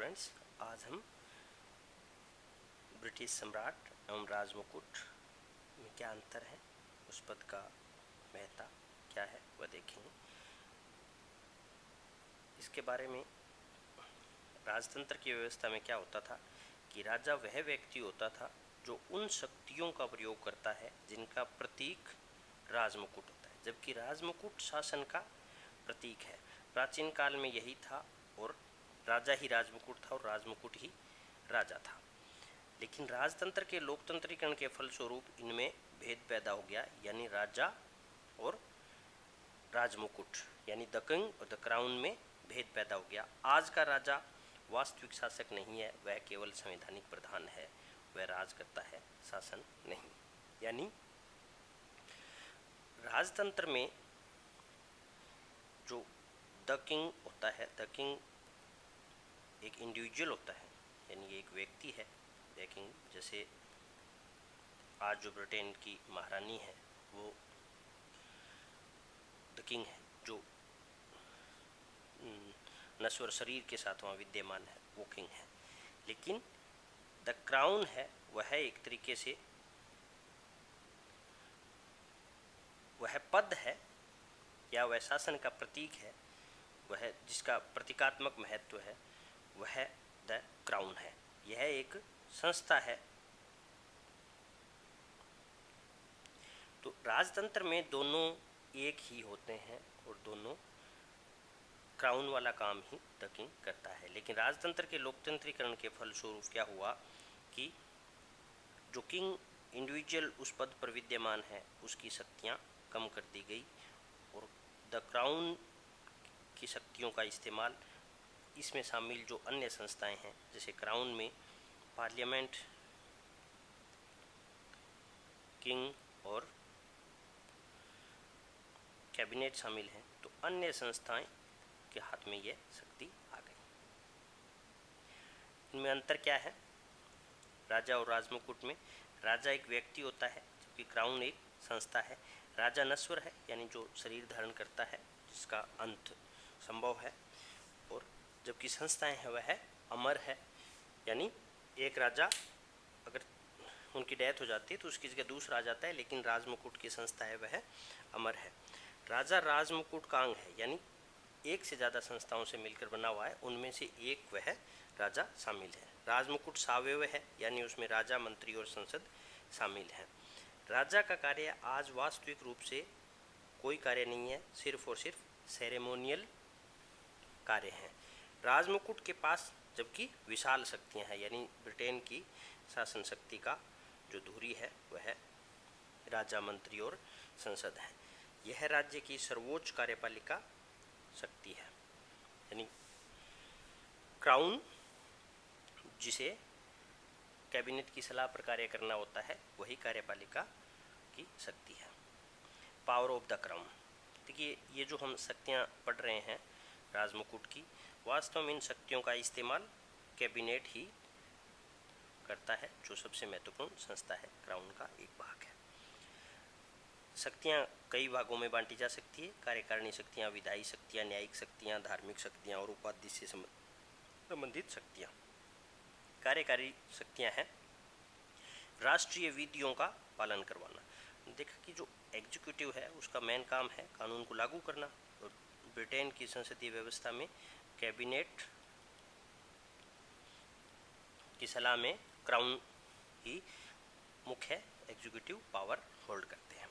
Students, आज हम British सम्राट एवं राजमुकुट में क्या अंतर है, उस पद का महत्ता क्या है वह देखेंगे। इसके बारे में राजतंत्र की व्यवस्था में क्या होता था कि राजा वह व्यक्ति होता था जो उन शक्तियों का प्रयोग करता है जिनका प्रतीक राजमुकुट होता है, जबकि राजमुकुट शासन का प्रतीक है। प्राचीन काल में यही था और राजा ही राजमुकुट था और राजमुकुट ही राजा था। लेकिन राजतंत्र के लोकतंत्रीकरण के फलस्वरूप इनमें भेद पैदा हो गया, यानी राजा और राजमुकुट यानी द किंग और द क्राउन में भेद पैदा हो गया। आज का राजा वास्तविक शासक नहीं है, वह केवल संवैधानिक प्रधान है, वह राज करता है, शासन नहीं। यानी राजतंत्र में जो द किंग होता है, द किंग एक इंडिविजुअल होता है, यानी एक व्यक्ति है द किंग। जैसे आज जो ब्रिटेन की महारानी है वो द किंग है, जो नश्वर शरीर के साथ वहाँ विद्यमान है, वो किंग है। लेकिन द क्राउन है वह एक तरीके से वह पद है या वह शासन का प्रतीक है, वह जिसका प्रतीकात्मक महत्व है, वह द क्राउन है। यह एक संस्था है। तो राजतंत्र में दोनों एक ही होते हैं और दोनों क्राउन वाला काम ही द किंग करता है। लेकिन राजतंत्र के लोकतंत्रीकरण के फलस्वरूप क्या हुआ कि जो किंग इंडिविजुअल उस पद पर विद्यमान है उसकी शक्तियाँ कम कर दी गई और द क्राउन की शक्तियों का इस्तेमाल, इसमें शामिल जो अन्य संस्थाएं हैं, जैसे क्राउन में पार्लियामेंट, किंग और कैबिनेट शामिल हैं, तो अन्य संस्थाएं के हाथ में ये शक्ति आ गई। इनमें अंतर क्या है राजा और राजमुकुट में? राजा एक व्यक्ति होता है जबकि क्राउन एक संस्था है। राजा नश्वर है, यानी जो शरीर धारण करता है, जिसका अंत संभव है, और जबकि संस्थाएं हैं वह अमर है, यानी एक राजा अगर उनकी डेथ हो जाती है तो उसकी जगह दूसरा आ जाता है, लेकिन राजमुकुट की संस्था है वह अमर है। राजा राजमुकुट का अंग है, यानी एक से ज़्यादा संस्थाओं से मिलकर बना हुआ है, उनमें से एक वह राजा शामिल है। राजमुकुट सावयव है, यानी उसमें राजा, मंत्री और संसद शामिल है। राजा का कार्य आज वास्तविक रूप से कोई कार्य नहीं है, सिर्फ और सिर्फ सेरेमोनियल कार्य हैं। राजमुकुट के पास जबकि विशाल शक्तियां हैं, यानी ब्रिटेन की शासन शक्ति का जो धुरी है वह राजा, मंत्री और संसद है। यह राज्य की सर्वोच्च कार्यपालिका शक्ति है, यानी क्राउन जिसे कैबिनेट की सलाह पर कार्य करना होता है वही कार्यपालिका की शक्ति है। Power of the crown. देखिए, ये जो हम शक्तियाँ पढ़ रहे हैं राजमुकुट की, वास्तव में इन शक्तियों का इस्तेमाल कैबिनेट ही करता है, जो सबसे महत्वपूर्ण संस्था है, क्राउन का एक भाग है। शक्तियाँ कई भागों में बांटी जा सकती है। कार्यकारिणी शक्तियाँ, विधायी शक्तियाँ, न्यायिक शक्तियाँ, धार्मिक शक्तियाँ और उपाधि से संबंधित शक्तियाँ। कार्यकारी शक्तियाँ हैं राष्ट्रीय विधियों का पालन करवाना। देखा कि जो एग्जीक्यूटिव है उसका मेन काम है कानून को लागू करना, और ब्रिटेन की संसदीय व्यवस्था में कैबिनेट की सलाह में क्राउन ही मुख्य एग्जीक्यूटिव पावर होल्ड करते हैं।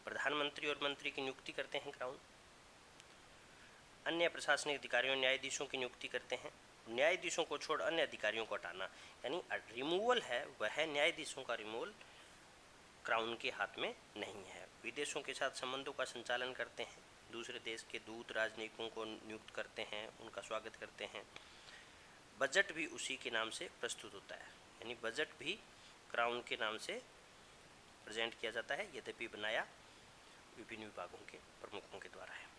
प्रधानमंत्री और मंत्री की नियुक्ति करते हैं क्राउन। अन्य प्रशासनिक अधिकारियों, न्यायाधीशों की नियुक्ति करते हैं। न्यायाधीशों को छोड़ अन्य अधिकारियों को हटाना, यानी रिमूवल है वह न्यायाधीशों का रिमूवल क्राउन के हाथ में नहीं है। विदेशों के साथ संबंधों का संचालन करते हैं, दूसरे देश के दूत, राजनयिकों को नियुक्त करते हैं, उनका स्वागत करते हैं। बजट भी उसी के नाम से प्रस्तुत होता है, यानी बजट भी क्राउन के नाम से प्रेजेंट किया जाता है, यद्यपि बनाया विभिन्न विभागों के प्रमुखों के द्वारा है।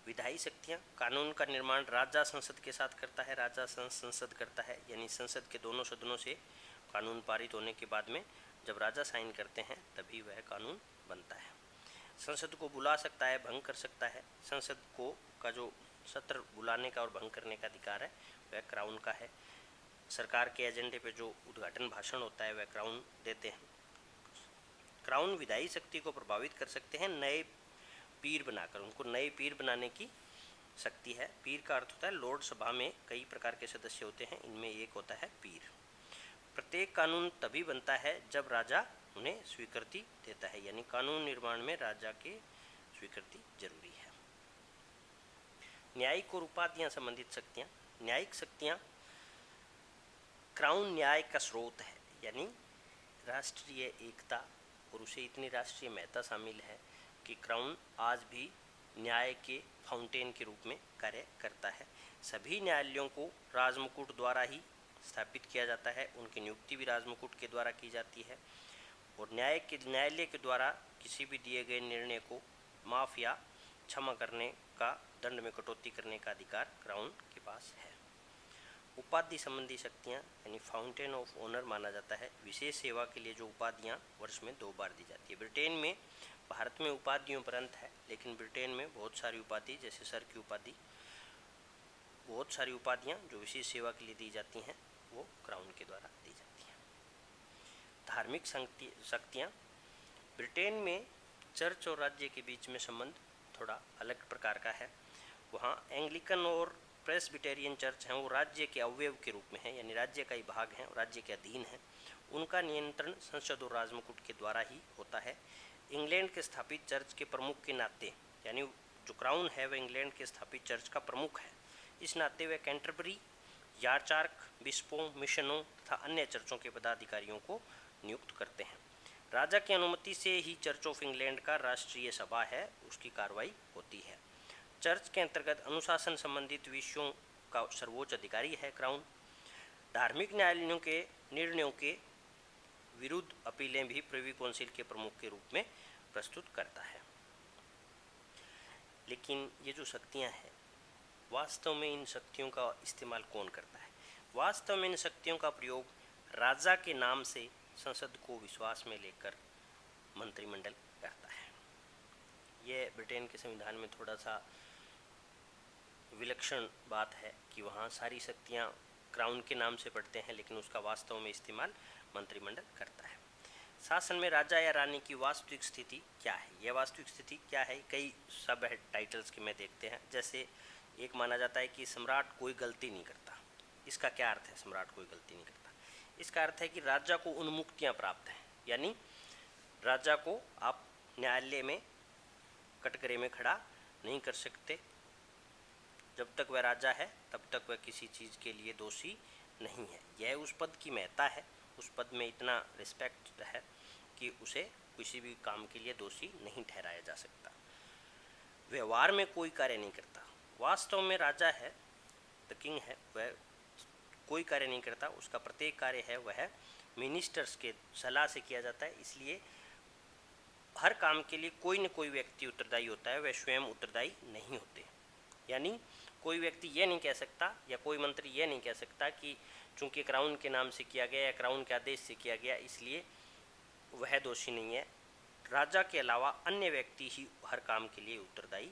विधायी शक्तियाँ, कानून का निर्माण राजा संसद के साथ करता है, राजा संसद करता है, यानी संसद के दोनों सदनों से कानून पारित होने के बाद में जब राजा साइन करते हैं तभी वह कानून बनता है। संसद को बुला सकता है, भंग कर सकता है। संसद को का जो सत्र बुलाने का और भंग करने का अधिकार है वह क्राउन का है। सरकार के एजेंडे पे जो उद्घाटन भाषण होता है वह क्राउन देते हैं। क्राउन विधायी शक्ति को प्रभावित कर सकते हैं नए पीर बनाकर, उनको नए पीर बनाने की शक्ति है। पीर का अर्थ होता है लोक सभा में कई प्रकार के सदस्य होते हैं, इनमें एक होता है पीर। प्रत्येक कानून तभी बनता है जब राजा उन्हें स्वीकृति देता है, यानी कानून निर्माण में राजा के स्वीकृति जरूरी है। न्यायिक और उपाधियां संबंधित शक्तियां। न्यायिक शक्तियां क्राउन न्याय का स्रोत है, यानी राष्ट्रीय एकता और उसे इतनी राष्ट्रीय महत्ता शामिल है कि क्राउन आज भी न्याय के फाउंटेन के रूप में कार्य करता है। सभी न्यायालयों को राजमुकुट द्वारा ही स्थापित किया जाता है, उनकी नियुक्ति भी राजमुकुट के द्वारा की जाती है और न्यायालय के द्वारा किसी भी दिए गए निर्णय को माफ या क्षमा करने का, दंड में कटौती करने का अधिकार क्राउन के पास है। उपाधि संबंधी शक्तियां, यानी फाउंटेन ऑफ ऑनर माना जाता है विशेष सेवा के लिए जो उपाधियां वर्ष में 2 बार दी जाती है। ब्रिटेन में, भारत में उपाधियों पर अंत है, लेकिन ब्रिटेन में बहुत सारी उपाधि, जैसे सर की उपाधि, बहुत सारी उपाधियां जो विशेष सेवा के लिए दी जाती हैं वो क्राउन के द्वारा दी जाती हैं। धार्मिक शक्तियां। ब्रिटेन में चर्च और राज्य के बीच में संबंध थोड़ा अलग प्रकार का है। वहाँ एंग्लिकन और प्रेस्बिटेरियन चर्च हैं, वो राज्य के अवयव के रूप में है, यानी राज्य का ही भाग है, राज्य के अधीन है। उनका नियंत्रण संसद और राजमुकुट के द्वारा ही होता है। इंग्लैंड के स्थापित चर्च के प्रमुख के नाते, यानी जो क्राउन है वह इंग्लैंड के स्थापित चर्च का प्रमुख है, इस नाते वह कैंटरबरी, यार्चार्क, बिस्पों, मिशनों तथा अन्य चर्चों के पदाधिकारियों को नियुक्त करते हैं। राजा की अनुमति से ही चर्च ऑफ इंग्लैंड का राष्ट्रीय सभा है, उसकी कार्रवाई होती है। चर्च के अंतर्गत अनुशासन संबंधित विषयों का सर्वोच्च अधिकारी है क्राउन। धार्मिक न्यायालयों के निर्णयों के विरुद्ध अपीलें भी प्रिवी काउंसिल के प्रमुख के रूप में प्रस्तुत करता है। लेकिन ये जो शक्तियां हैं, वास्तव में इन शक्तियों का इस्तेमाल कौन करता है? वास्तव में इन शक्तियों का प्रयोग राजा के नाम से संसद को विश्वास में लेकर मंत्रिमंडल करता है। यह ब्रिटेन के संविधान में थोड़ा सा विलक्षण बात है कि वहाँ सारी शक्तियाँ क्राउन के नाम से पढ़ते हैं, लेकिन उसका वास्तव में इस्तेमाल मंत्रिमंडल करता है। शासन में राजा या रानी की वास्तविक स्थिति क्या है? यह वास्तविक स्थिति क्या है? कई सब टाइटल्स के में देखते हैं। जैसे एक माना जाता है कि सम्राट कोई गलती नहीं करता। इसका क्या अर्थ है, सम्राट कोई गलती नहीं करता? इसका अर्थ है कि राजा को उन्मुक्तियाँ प्राप्त हैं, यानी राजा को आप न्यायालय में कटघरे में खड़ा नहीं कर सकते। जब तक वह राजा है तब तक वह किसी चीज़ के लिए दोषी नहीं है। यह उस पद की महत्ता है, उस पद में इतना रिस्पेक्ट है कि उसे किसी भी काम के लिए दोषी नहीं ठहराया जा सकता। व्यवहार में कोई कार्य नहीं करता। वास्तव में राजा है, द किंग है, वह कोई कार्य नहीं करता। उसका प्रत्येक कार्य है वह मिनिस्टर्स के सलाह से किया जाता है। इसलिए हर काम के लिए कोई न कोई व्यक्ति उत्तरदायी होता है, वह स्वयं उत्तरदायी नहीं होते। यानी कोई व्यक्ति ये नहीं कह सकता या कोई मंत्री ये नहीं कह सकता कि चूंकि क्राउन के नाम से किया गया या क्राउन के आदेश से किया गया इसलिए वह दोषी नहीं है। राजा के अलावा अन्य व्यक्ति ही हर काम के लिए उत्तरदायी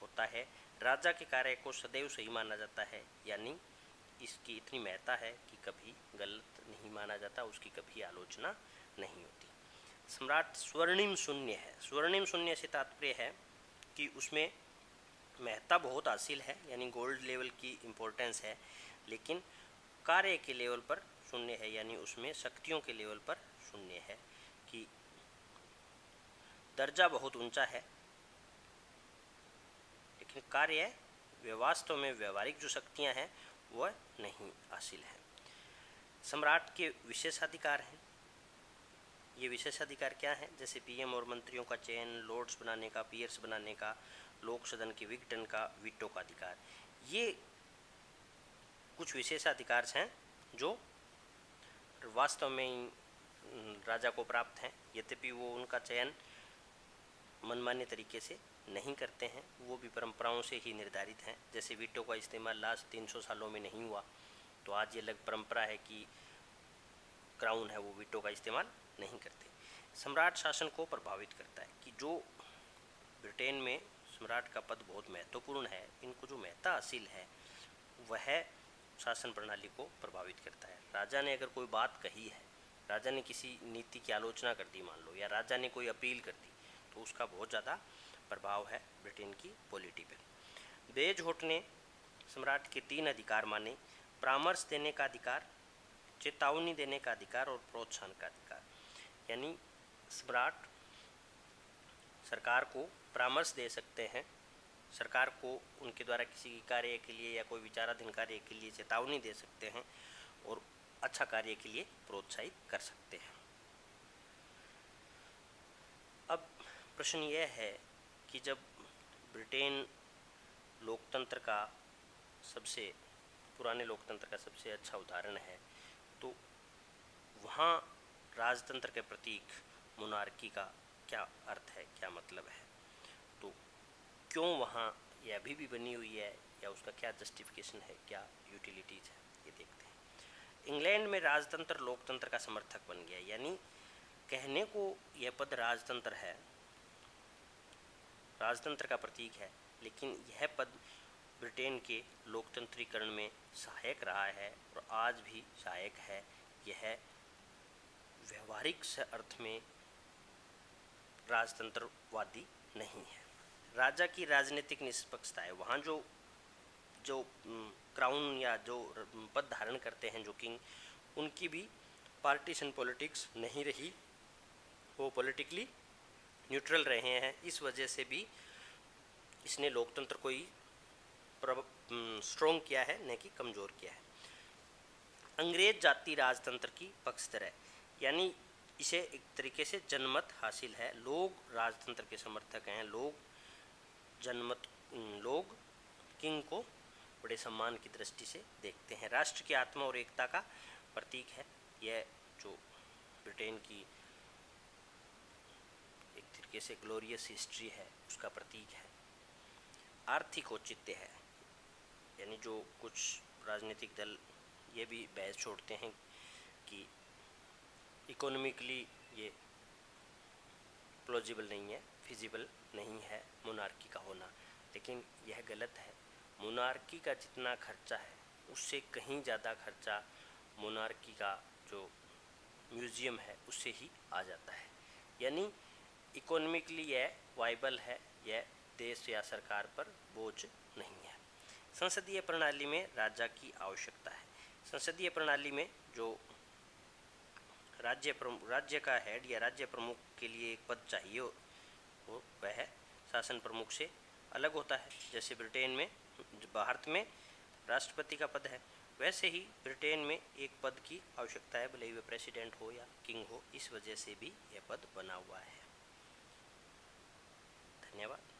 होता है। राजा के कार्य को सदैव सही माना जाता है, यानी इसकी इतनी महत्ता है कि कभी गलत नहीं माना जाता, उसकी कभी आलोचना नहीं होती। सम्राट स्वर्णिम शून्य है। स्वर्णिम शून्य से तात्पर्य है कि उसमें महत्ता बहुत हासिल है, यानी गोल्ड लेवल की इम्पोर्टेंस है, लेकिन कार्य के लेवल पर शून्य है, यानी उसमें शक्तियों के लेवल पर शून्य है कि दर्जा बहुत ऊंचा है लेकिन कार्य वास्तव में व्यवहारिक जो शक्तियां हैं वह नहीं हासिल है। सम्राट के विशेषाधिकार हैं। ये विशेषाधिकार क्या हैं? जैसे पीएम और मंत्रियों का चयन, लॉर्ड्स बनाने का, पीयर्स बनाने का, लोक सदन के विघटन का, वीटो का अधिकार। ये कुछ विशेषाधिकार हैं जो वास्तव में राजा को प्राप्त हैं, यद्यपि वो उनका चयन मनमाने तरीके से नहीं करते हैं, वो भी परंपराओं से ही निर्धारित हैं। जैसे वीटो का इस्तेमाल लास्ट 300 सालों में नहीं हुआ, तो आज ये अलग परंपरा है कि क्राउन है वो वीटो का इस्तेमाल नहीं करते। सम्राट शासन को प्रभावित करता है कि जो ब्रिटेन में सम्राट का पद बहुत महत्वपूर्ण है, इनको जो महत्ता हासिल है वह शासन प्रणाली को प्रभावित करता है। राजा ने अगर कोई बात कही है, राजा ने किसी नीति की आलोचना कर दी मान लो, या राजा ने कोई अपील कर दी, तो उसका बहुत ज़्यादा प्रभाव है ब्रिटेन की पॉलिटी पर। बेजोट ने सम्राट के 3 अधिकार माने: परामर्श देने का अधिकार, चेतावनी देने का अधिकार और प्रोत्साहन का अधिकार। यानी सम्राट सरकार को परामर्श दे सकते हैं, सरकार को उनके द्वारा किसी कार्य के लिए या कोई विचाराधीन कार्य के लिए चेतावनी दे सकते हैं और अच्छा कार्य के लिए प्रोत्साहित कर सकते हैं। अब प्रश्न यह है कि जब ब्रिटेन लोकतंत्र का सबसे पुराने लोकतंत्र का सबसे अच्छा उदाहरण है, तो वहाँ राजतंत्र के प्रतीक मोनार्की का क्या अर्थ है, क्या मतलब है, तो क्यों वहाँ ये अभी भी बनी हुई है, या उसका क्या जस्टिफिकेशन है, क्या यूटिलिटीज है, ये देखते हैं। इंग्लैंड में राजतंत्र लोकतंत्र का समर्थक बन गया। यानी कहने को यह पद राजतंत्र है, राजतंत्र का प्रतीक है, लेकिन यह पद ब्रिटेन के लोकतंत्रीकरण में सहायक रहा है और आज भी सहायक है। यह व्यवहारिक अर्थ में राजतंत्रवादी नहीं है। राजा की राजनीतिक निष्पक्षता है। वहाँ जो क्राउन या जो पद धारण करते हैं, जो किंग, उनकी भी पार्टीशन पॉलिटिक्स नहीं रही, वो पॉलिटिकली न्यूट्रल रहे हैं। इस वजह से भी इसने लोकतंत्र को ही स्ट्रॉन्ग किया है, न कि कमज़ोर किया है। अंग्रेज जाति राजतंत्र की पक्षधर है। यानी इसे एक तरीके से जनमत हासिल है, लोग राजतंत्र के समर्थक हैं, लोग किंग को बड़े सम्मान की दृष्टि से देखते हैं। राष्ट्र की आत्मा और एकता का प्रतीक है। यह जो ब्रिटेन की एक तरीके से ग्लोरियस हिस्ट्री है, उसका प्रतीक है। आर्थिक औचित्य है। यानी जो कुछ राजनीतिक दल ये भी बहस छोड़ते हैं कि इकोनॉमिकली ये प्लॉजिबल नहीं है, फिजिबल नहीं है मोनार्की का होना, लेकिन यह गलत है। मोनार्की का जितना खर्चा है उससे कहीं ज़्यादा खर्चा मोनार्की का जो म्यूज़ियम है उससे ही आ जाता है। यानी इकोनॉमिकली यह वाइबल है, यह देश या सरकार पर बोझ नहीं है। संसदीय प्रणाली में राजा की आवश्यकता है। संसदीय प्रणाली में जो राज्य का हेड या राज्य प्रमुख के लिए एक पद चाहिए हो, वह शासन प्रमुख से अलग होता है। जैसे ब्रिटेन में, भारत में राष्ट्रपति का पद है, वैसे ही ब्रिटेन में एक पद की आवश्यकता है, भले ही वह प्रेसिडेंट हो या किंग हो। इस वजह से भी यह पद बना हुआ है। धन्यवाद।